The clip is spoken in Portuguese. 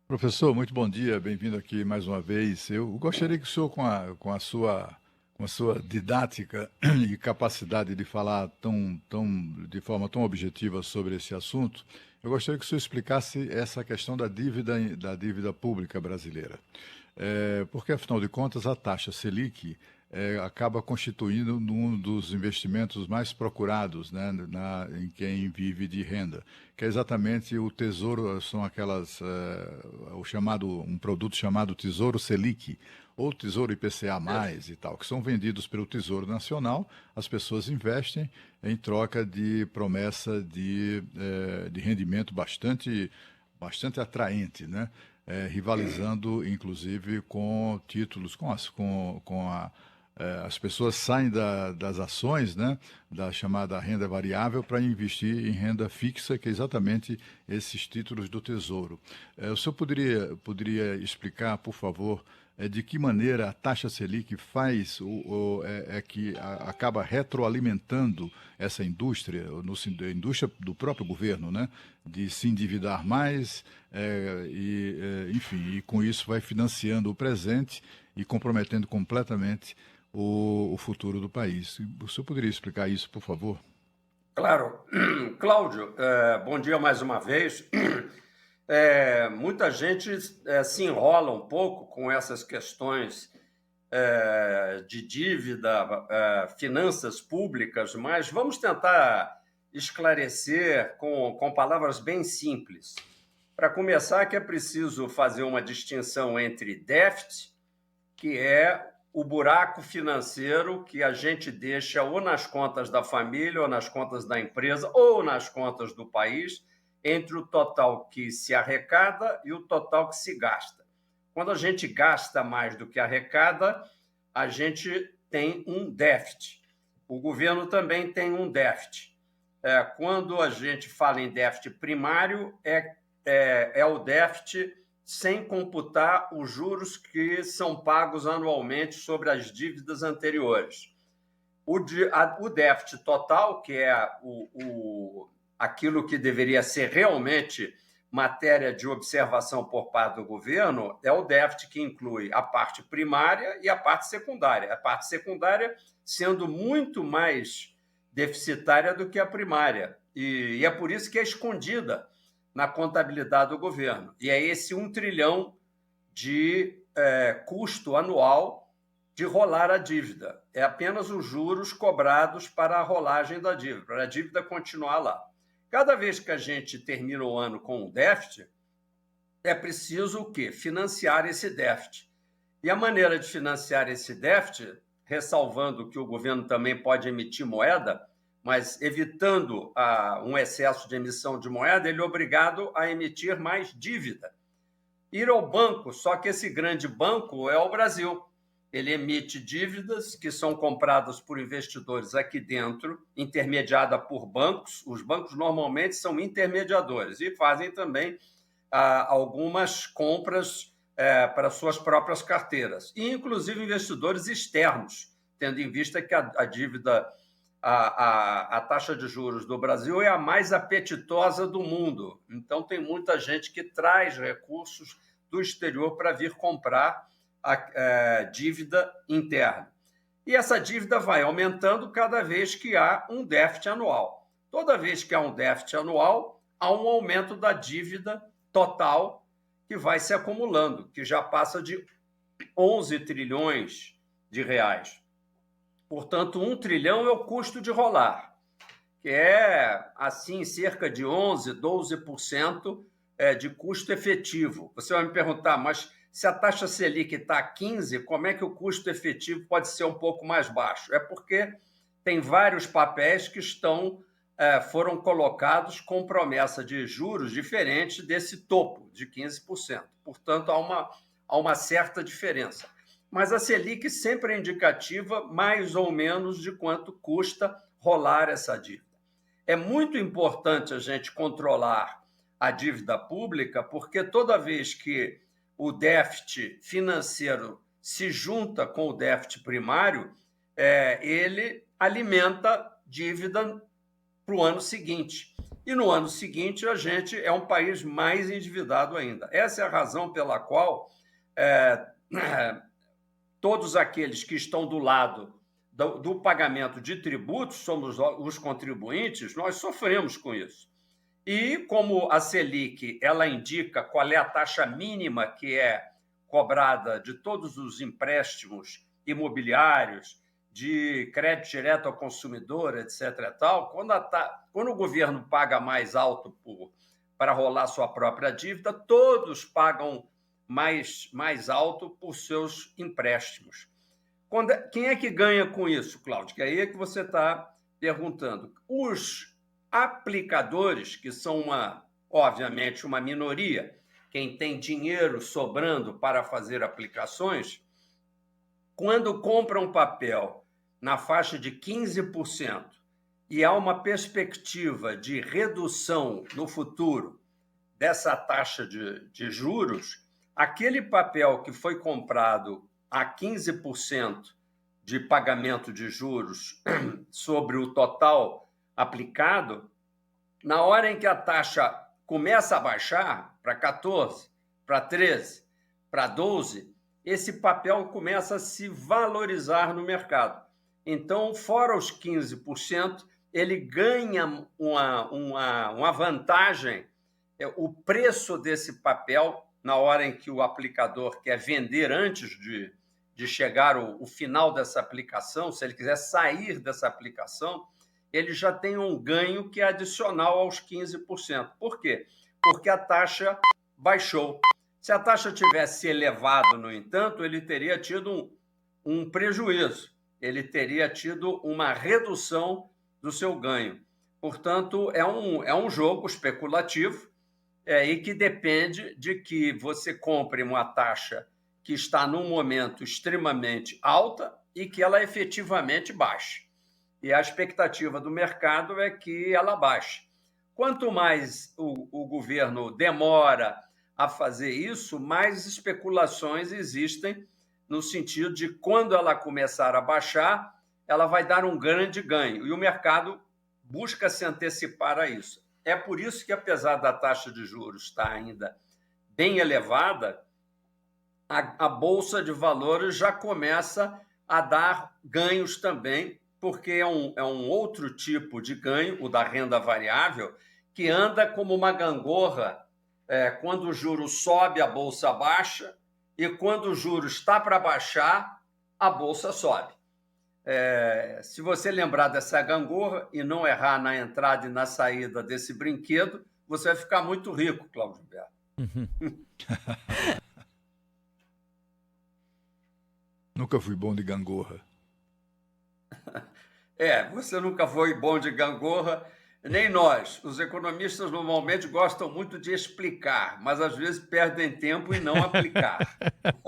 Professor, muito bom dia, bem-vindo aqui mais uma vez. Eu gostaria que o senhor, com a sua didática e capacidade de falar de forma tão objetiva sobre esse assunto, eu gostaria que o senhor explicasse essa questão da dívida pública brasileira. Porque, afinal de contas, a taxa Selic acaba constituindo um dos investimentos mais procurados, né, em quem vive de renda, que é exatamente o tesouro, são um produto chamado Tesouro Selic, ou Tesouro IPCA+, e tal, que são vendidos pelo Tesouro Nacional, as pessoas investem em troca de promessa de rendimento bastante atraente, né? Rivalizando, inclusive, com títulos, as pessoas saem das ações, né, da chamada renda variável, para investir em renda fixa, que é exatamente esses títulos do Tesouro. O senhor poderia explicar, por favor, de que maneira a taxa Selic faz acaba retroalimentando essa indústria, a indústria do próprio governo, né, de se endividar mais, enfim, e com isso vai financiando o presente e comprometendo completamente o futuro do país. O senhor poderia explicar isso, por favor? Claro. Cláudio, bom dia mais uma vez. Muita gente se enrola um pouco com essas questões de dívida, finanças públicas, mas vamos tentar esclarecer com palavras bem simples. Para começar, que é preciso fazer uma distinção entre déficit, que é o buraco financeiro que a gente deixa ou nas contas da família, ou nas contas da empresa, ou nas contas do país, entre o total que se arrecada e o total que se gasta. Quando a gente gasta mais do que arrecada, a gente tem um déficit. O governo também tem um déficit. Quando a gente fala em déficit primário, é o déficit sem computar os juros que são pagos anualmente sobre as dívidas anteriores. O déficit total, que é aquilo que deveria ser realmente matéria de observação por parte do governo, é o déficit que inclui a parte primária e a parte secundária. A parte secundária sendo muito mais deficitária do que a primária. E é por isso que é escondida na contabilidade do governo. E é esse 1 trilhão de custo anual de rolar a dívida. É apenas os juros cobrados para a rolagem da dívida, para a dívida continuar lá. Cada vez que a gente termina o ano com um déficit, é preciso o quê? Financiar esse déficit. E a maneira de financiar esse déficit, ressalvando que o governo também pode emitir moeda, mas evitando um excesso de emissão de moeda, ele é obrigado a emitir mais dívida. Ir ao banco, só que esse grande banco é o Brasil. Ele emite dívidas que são compradas por investidores aqui dentro, intermediada por bancos. Os bancos normalmente são intermediadores e fazem também algumas compras para suas próprias carteiras, e inclusive investidores externos, tendo em vista que a dívida, a taxa de juros do Brasil é a mais apetitosa do mundo. Então, tem muita gente que traz recursos do exterior para vir comprar a dívida interna. E essa dívida vai aumentando cada vez que há um déficit anual. Toda vez que há um déficit anual, há um aumento da dívida total que vai se acumulando, que já passa de 11 trilhões de reais. Portanto, 1 trilhão é o custo de rolar, que é, assim, cerca de 11, 12% de custo efetivo. Você vai me perguntar, mas se a taxa Selic está a 15, como é que o custo efetivo pode ser um pouco mais baixo? É porque tem vários papéis que foram colocados com promessa de juros diferentes desse topo de 15%. Portanto, há uma certa diferença. Mas a Selic sempre é indicativa, mais ou menos, de quanto custa rolar essa dívida. É muito importante a gente controlar a dívida pública, porque toda vez que o déficit financeiro se junta com o déficit primário, ele alimenta dívida para o ano seguinte. E no ano seguinte, a gente é um país mais endividado ainda. Essa é a razão pela qual todos aqueles que estão do lado do pagamento de tributos, somos os contribuintes, nós sofremos com isso. E como a Selic ela indica qual é a taxa mínima que é cobrada de todos os empréstimos imobiliários, de crédito direto ao consumidor, etc. e tal, quando o governo paga mais alto para rolar sua própria dívida, todos pagam mais alto por seus empréstimos. Quem é que ganha com isso, Cláudio? Que aí é que você está perguntando. Os aplicadores, que são, obviamente, uma minoria, quem tem dinheiro sobrando para fazer aplicações, quando compra um papel na faixa de 15% e há uma perspectiva de redução no futuro dessa taxa de juros, aquele papel que foi comprado a 15% de pagamento de juros sobre o total aplicado, na hora em que a taxa começa a baixar para 14, para 13, para 12, esse papel começa a se valorizar no mercado. Então, fora os 15%, ele ganha uma vantagem. O preço desse papel, na hora em que o aplicador quer vender antes de chegar o final dessa aplicação, se ele quiser sair dessa aplicação, ele já tem um ganho que é adicional aos 15%. Por quê? Porque a taxa baixou. Se a taxa tivesse elevado, no entanto, ele teria tido um prejuízo, ele teria tido uma redução do seu ganho. Portanto, é um jogo especulativo e que depende de que você compre uma taxa que está num momento extremamente alta e que ela efetivamente baixe. E a expectativa do mercado é que ela baixe. Quanto mais o governo demora a fazer isso, mais especulações existem no sentido de quando ela começar a baixar, ela vai dar um grande ganho. E o mercado busca se antecipar a isso. É por isso que, apesar da taxa de juros estar ainda bem elevada, a Bolsa de Valores já começa a dar ganhos também, porque é um outro tipo de ganho, o da renda variável, que anda como uma gangorra. Quando o juro sobe, a Bolsa baixa, e quando o juro está para baixar, a Bolsa sobe. Se você lembrar dessa gangorra e não errar na entrada e na saída desse brinquedo, você vai ficar muito rico, Cláudio Humberto. Nunca fui bom de gangorra. Você nunca foi bom de gangorra, nem nós. Os economistas normalmente gostam muito de explicar, mas às vezes perdem tempo em não aplicar.